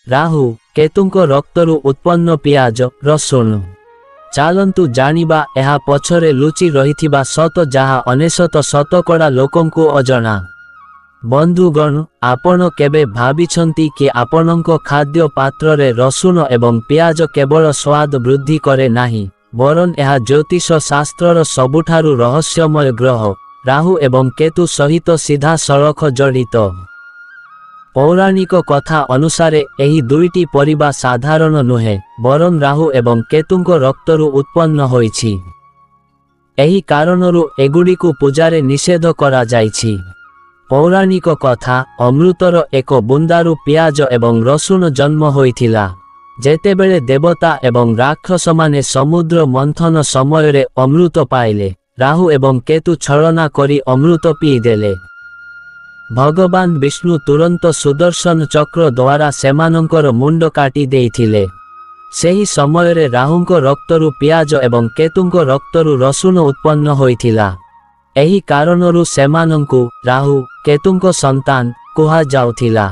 ରାହୁ କେତୁଙ୍କ ରକ୍ତରୁ ଉତ୍ପନ୍ନ ପିଆଜ ରସୁଣ। ଚାଲନ୍ତୁ ଜାଣିବା ଏହା ପଛରେ ଲୁଚି ରହିଥିବା ସତ ଯାହା 99% ଲୋକଙ୍କୁ ଅଜଣା। ବନ୍ଧୁଗଣ, ଆପଣ କେବେ ଭାବିଛନ୍ତି କି ଆପଣଙ୍କ ଖାଦ୍ୟ ପାତ୍ରରେ ରସୁଣ ଏବଂ ପିଆଜ କେବଳ ସ୍ୱାଦ ବୃଦ୍ଧି କରେ ନାହିଁ, ବରଂ ଏହା ଜ୍ୟୋତିଷ ଶାସ୍ତ୍ରର ସବୁଠାରୁ ରହସ୍ୟମୟ ଗ୍ରହ ରାହୁ ଏବଂ କେତୁ ସହିତ ସିଧାସଳଖ ଜଡ଼ିତ। ପୌରାଣିକ କଥା ଅନୁସାରେ ଏହି ଦୁଇଟି ପରିବା ସାଧାରଣ ନୁହେଁ, ବରଂ ରାହୁ ଏବଂ କେତୁଙ୍କ ରକ୍ତରୁ ଉତ୍ପନ୍ନ ହୋଇଛି। ଏହି କାରଣରୁ ଏଗୁଡ଼ିକୁ ପୂଜାରେ ନିଷେଧ କରାଯାଇଛି। ପୌରାଣିକ କଥା, ଅମୃତର ଏକ ବୁନ୍ଦାରୁ ପିଆଜ ଏବଂ ରସୁଣ ଜନ୍ମ ହୋଇଥିଲା। ଯେତେବେଳେ ଦେବତା ଏବଂ ରାକ୍ଷସମାନେ ସମୁଦ୍ର ମନ୍ଥନ ସମୟରେ ଅମୃତ ପାଇଲେ, ରାହୁ ଏବଂ କେତୁ ଛଳନା କରି ଅମୃତ ପିଇଦେଲେ। ଭଗବାନ ବିଷ୍ଣୁ ତୁରନ୍ତ ସୁଦର୍ଶନ ଚକ୍ର ଦ୍ୱାରା ସେମାନଙ୍କର ମୁଣ୍ଡ କାଟି ଦେଇଥିଲେ। ସେହି ସମୟରେ ରାହୁଙ୍କ ରକ୍ତରୁ ପିଆଜ ଏବଂ କେତୁଙ୍କ ରକ୍ତରୁ ରସୁଣ ଉତ୍ପନ୍ନ ହୋଇଥିଲା। ଏହି କାରଣରୁ ସେମାନଙ୍କୁ ରାହୁ କେତୁଙ୍କ ସନ୍ତାନ କୁହାଯାଉଥିଲା।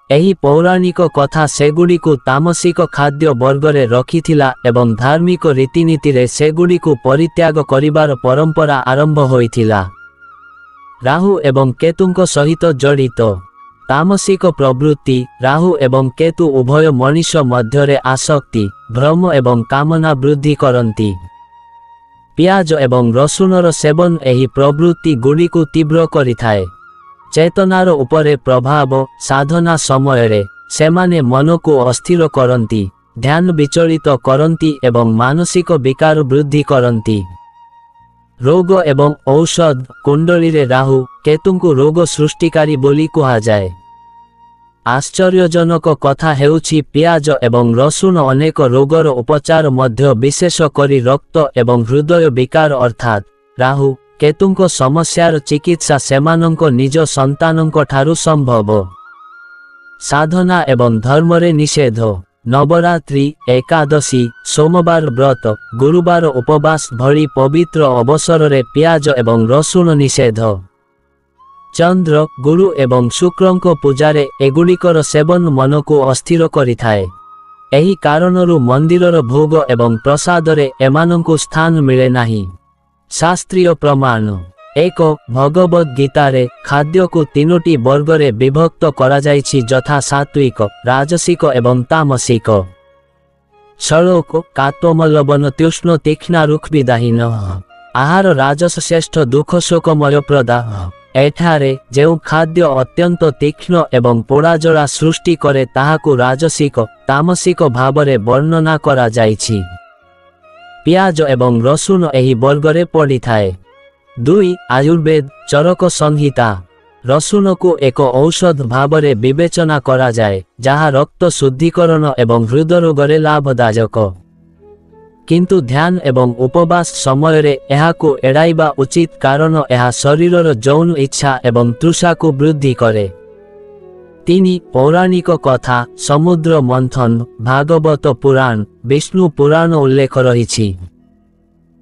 ଏହି ପୌରାଣିକ କଥା ସେଗୁଡ଼ିକୁ ତାମସିକ ଖାଦ୍ୟ ବର୍ଗରେ ରଖିଥିଲା ଏବଂ ଧାର୍ମିକ ରୀତିନୀତିରେ ସେଗୁଡ଼ିକୁ ପରିତ୍ୟାଗ କରିବାର ପରମ୍ପରା ଆରମ୍ଭ ହୋଇଥିଲା। ରାହୁ ଏବଂ କେତୁଙ୍କ ସହିତ ଜଡ଼ିତ ତାମସିକ ପ୍ରବୃତ୍ତି। ରାହୁ ଏବଂ କେତୁ ଉଭୟ ମଣିଷ ମଧ୍ୟରେ ଆସକ୍ତି, ଭ୍ରମ ଏବଂ କାମନା ବୃଦ୍ଧି କରନ୍ତି। ପିଆଜ ଏବଂ ରସୁଣର ସେବନ ଏହି ପ୍ରବୃତ୍ତି ଗୁଡ଼ିକୁ ତୀବ୍ର କରିଥାଏ। ଚେତନାର ଉପରେ ପ୍ରଭାବ। ସାଧନା ସମୟରେ ସେମାନେ ମନକୁ ଅସ୍ଥିର କରନ୍ତି, ଧ୍ୟାନ ବିଚଳିତ କରନ୍ତି ଏବଂ ମାନସିକ ବିକାର ବୃଦ୍ଧି କରନ୍ତି। ରୋଗ ଏବଂ ଔଷଧ। କୁଣ୍ଡଳୀରେ ରାହୁ କେତୁଙ୍କୁ ରୋଗ ସୃଷ୍ଟିକାରୀ ବୋଲି କୁହାଯାଏ। ଆଶ୍ଚର୍ଯ୍ୟଜନକ କଥା ହେଉଛି ପିଆଜ ଏବଂ ରସୁଣ ଅନେକ ରୋଗର ଉପଚାର ମଧ୍ୟ, ବିଶେଷ କରି ରକ୍ତ ଏବଂ ହୃଦୟ ବିକାର ଅର୍ଥାତ୍ ରାହୁ କେତୁଙ୍କ ସମସ୍ୟାର ଚିକିତ୍ସା ସେମାନଙ୍କ ନିଜ ସନ୍ତାନଙ୍କ ଠାରୁ ସମ୍ଭବ। ସାଧନା ଏବଂ ଧର୍ମରେ ନିଷେଧ। ନବରାତ୍ରି, ଏକାଦଶୀ, ସୋମବାର ବ୍ରତ, ଗୁରୁବାର ଉପବାସ ଭଳି ପବିତ୍ର ଅବସରରେ ପିଆଜ ଏବଂ ରସୁଣ ନିଷେଧ। ଚନ୍ଦ୍ର, ଗୁରୁ ଏବଂ ଶୁକ୍ରଙ୍କ ପୂଜାରେ ଏଗୁଡ଼ିକର ସେବନ ମନକୁ ଅସ୍ଥିର କରିଥାଏ। ଏହି କାରଣରୁ ମନ୍ଦିରର ଭୋଗ ଏବଂ ପ୍ରସାଦରେ ଏମାନଙ୍କୁ ସ୍ଥାନ ମିଳେ ନାହିଁ। ଶାସ୍ତ୍ରୀୟ ପ୍ରମାଣ। 1. ଭଗବଦ୍ ଗୀତାରେ ଖାଦ୍ୟକୁ 3ଟି ବର୍ଗରେ ବିଭକ୍ତ କରାଯାଇଛି, ଯଥା ସାତ୍ୱିକ, ରାଜସିକ ଏବଂ ତାମସିକ। ଶ୍ଳୋକ: କାତ୍ୱମଲବନ ତୃଷ୍ଣ ତୀକ୍ଷ୍ଣା ରୁକ୍ମିଦାହୀନ ଆହାର ରାଜସ ଶ୍ରେଷ୍ଠ ଦୁଃଖ ଶୋକମୟ ପ୍ରଦାହ। ଏଠାରେ ଯେଉଁ ଖାଦ୍ୟ ଅତ୍ୟନ୍ତ ତୀକ୍ଷ୍ଣ ଏବଂ ପୋଡ଼ାଜଳା ସୃଷ୍ଟି କରେ ତାହାକୁ ରାଜସିକ, ତାମସିକ ଭାବରେ ବର୍ଣ୍ଣନା କରାଯାଇଛି। ପିଆଜ ଏବଂ ରସୁଣ ଏହି ବର୍ଗରେ ପଡ଼ିଥାଏ। 2. ଆୟୁର୍ବେଦ ଚରକ ସଂହିତା। ରସୁଣକୁ ଏକ ଔଷଧ ଭାବରେ ବିବେଚନା କରାଯାଏ, ଯାହା ରକ୍ତ ଶୁଦ୍ଧିକରଣ ଏବଂ ହୃଦରୋଗରେ ଲାଭଦାୟକ। କିନ୍ତୁ ଧ୍ୟାନ ଏବଂ ଉପବାସ ସମୟରେ ଏହାକୁ ଏଡ଼ାଇବା ଉଚିତ, କାରଣ ଏହା ଶରୀରର ଯୌନ ଇଚ୍ଛା ଏବଂ ତୃଷାକୁ ବୃଦ୍ଧି କରେ। 3. ପୌରାଣିକ କଥା। ସମୁଦ୍ର ମନ୍ଥନ, ଭାଗବତ ପୁରାଣ, ବିଷ୍ଣୁ ପୁରାଣ ଉଲ୍ଲେଖ ରହିଛି।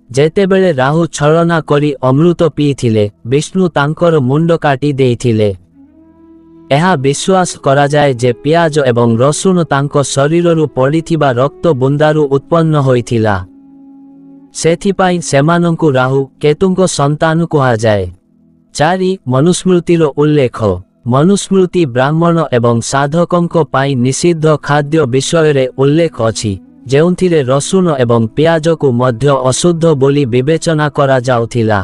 ଯେତେବେଳେ ରାହୁ ଛଳନା କରି ଅମୃତ ପିଇଥିଲେ, ବିଷ୍ଣୁ ତାଙ୍କର ମୁଣ୍ଡ କାଟି ଦେଇଥିଲେ। ଏହା ବିଶ୍ୱାସ କରାଯାଏ ଯେ ପିଆଜ ଏବଂ ରସୁଣ ତାଙ୍କ ଶରୀରରୁ ପଡ଼ିଥିବା ରକ୍ତ ବୁନ୍ଦାରୁ ଉତ୍ପନ୍ନ ହୋଇଥିଲା। ସେଥିପାଇଁ ସେମାନଙ୍କୁ ରାହୁ କେତୁଙ୍କ ସନ୍ତାନ କୁହାଯାଏ। 4. ମନୁସ୍ମୃତିର ଉଲ୍ଲେଖ। ମନୁସ୍ମୃତି ବ୍ରାହ୍ମଣ ଏବଂ ସାଧକଙ୍କ ପାଇଁ ନିଷିଦ୍ଧ ଖାଦ୍ୟ ବିଷୟରେ ଉଲ୍ଲେଖ ଅଛି, ଯେଉଁଥିରେ ରସୁଣ ଏବଂ ପିଆଜକୁ ମଧ୍ୟ ଅଶୁଦ୍ଧ ବୋଲି ବିବେଚନା କରାଯାଉଥିଲା।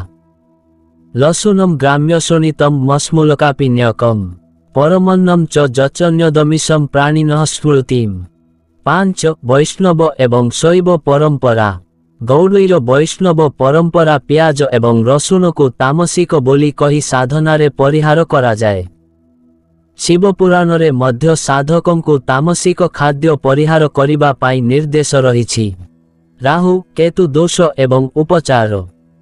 ଲସୁନମ୍ ଗ୍ରାମ୍ୟ ଶୋଣିତମ୍ ମସ୍ମୂଲକାପିନ୍ୟକମ୍ ପରମନ୍ନମ୍ ଚ ଯଚନ୍ୟଦମିଷମ୍ ପ୍ରାଣିନଃ ସ୍ମୃତିମ୍। 5. ବୈଷ୍ଣବ ଏବଂ ଶୈବ ପରମ୍ପରା। ଗୌଡ଼ୀୟ ବୈଷ୍ଣବ ପରମ୍ପରା ପିଆଜ ଏବଂ ରସୁଣକୁ ତାମସିକ ବୋଲି କହି ସାଧନାରେ ପରିହାର କରାଯାଏ। ଶିବପୁରାଣରେ ମଧ୍ୟ ସାଧକଙ୍କୁ ତାମସିକ ଖାଦ୍ୟ ପରିହାର କରିବା ପାଇଁ ନିର୍ଦ୍ଦେଶ ରହିଛି। ରାହୁ କେତୁ ଦୋଷ ଏବଂ ଉପଚାର।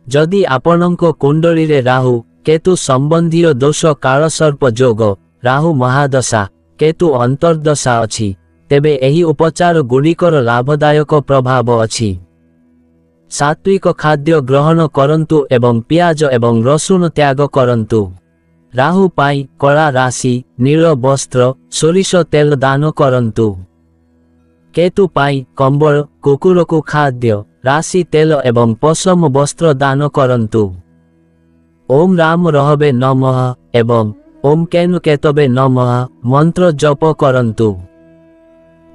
ଯଦି ଆପଣଙ୍କ କୁଣ୍ଡଳୀରେ ରାହୁ କେତୁ ସମ୍ବନ୍ଧୀୟ ଦୋଷ, କାଳସର୍ପ ଯୋଗ, ରାହୁ ମହାଦଶା, କେତୁ ଅନ୍ତର୍ଦଶା ଅଛି, ତେବେ ଏହି ଉପଚାର ଗୁଡ଼ିକର ଲାଭଦାୟକ ପ୍ରଭାବ ଅଛି। ସାତ୍ୱିକ ଖାଦ୍ୟ ଗ୍ରହଣ କରନ୍ତୁ ଏବଂ ପିଆଜ ଏବଂ ରସୁଣ ତ୍ୟାଗ କରନ୍ତୁ। ରାହୁ ପାଇଁ କଳା ରାଶି, ନୀଳ ବସ୍ତ୍ର, ସୋରିଷ ତେଲ ଦାନ କରନ୍ତୁ। କେତୁ ପାଇଁ କମ୍ବଳ, କୁକୁରକୁ ଖାଦ୍ୟ, ରାଶି ତେଲ ଏବଂ ପଶମ ବସ୍ତ୍ର ଦାନ କରନ୍ତୁ। ଓମ୍ ରାମ ରହବେ ନମଃ ଏବଂ ଓମ୍ କେତବେ ନମଃ ମନ୍ତ୍ର ଜପ କରନ୍ତୁ।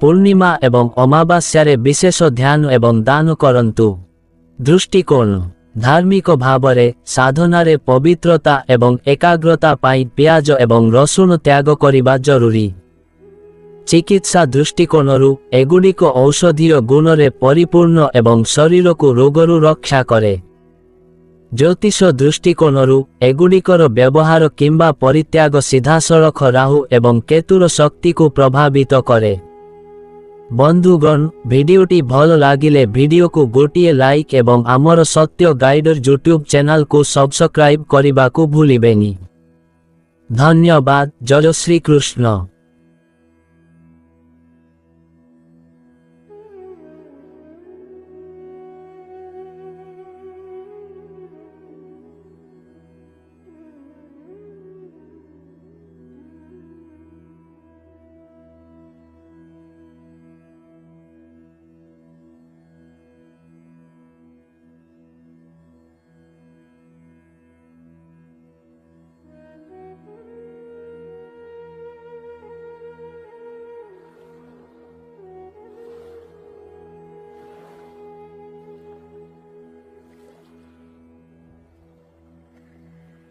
ପୂର୍ଣ୍ଣିମା ଏବଂ ଅମାବାସ୍ୟାରେ ବିଶେଷ ଧ୍ୟାନ ଏବଂ ଦାନ କରନ୍ତୁ। ଦୃଷ୍ଟିକୋଣ ଧାର୍ମିକ ଭାବରେ ସାଧନାରେ ପବିତ୍ରତା ଏବଂ ଏକାଗ୍ରତା ପାଇଁ ପିଆଜ ଏବଂ ରସୁଣ ତ୍ୟାଗ କରିବା ଜରୁରୀ। ଚିକିତ୍ସା ଦୃଷ୍ଟିକୋଣରୁ ଏଗୁଡ଼ିକ ଔଷଧୀୟ ଗୁଣରେ ପରିପୂର୍ଣ୍ଣ ଏବଂ ଶରୀରକୁ ରୋଗରୁ ରକ୍ଷା କରେ। ଜ୍ୟୋତିଷ ଦୃଷ୍ଟିକୋଣରୁ ଏଗୁଡ଼ିକର ବ୍ୟବହାର କିମ୍ବା ପରିତ୍ୟାଗ ସିଧାସଳଖ ରାହୁ ଏବଂ କେତୁର ଶକ୍ତିକୁ ପ୍ରଭାବିତ କରେ। ବନ୍ଧୁଗଣ, ଭିଡ଼ିଓଟି ଭଲ ଲାଗିଲେ ଭିଡ଼ିଓକୁ ଗୋଟିଏ ଲାଇକ୍ ଏବଂ ଆମର ସତ୍ୟ ଗାଇଡର ୟୁଟ୍ୟୁବ୍ ଚ୍ୟାନେଲକୁ ସବସ୍କ୍ରାଇବ୍ କରିବାକୁ ଭୁଲିବେନି। ଧନ୍ୟବାଦ। ଜୟ ଶ୍ରୀକୃଷ୍ଣ।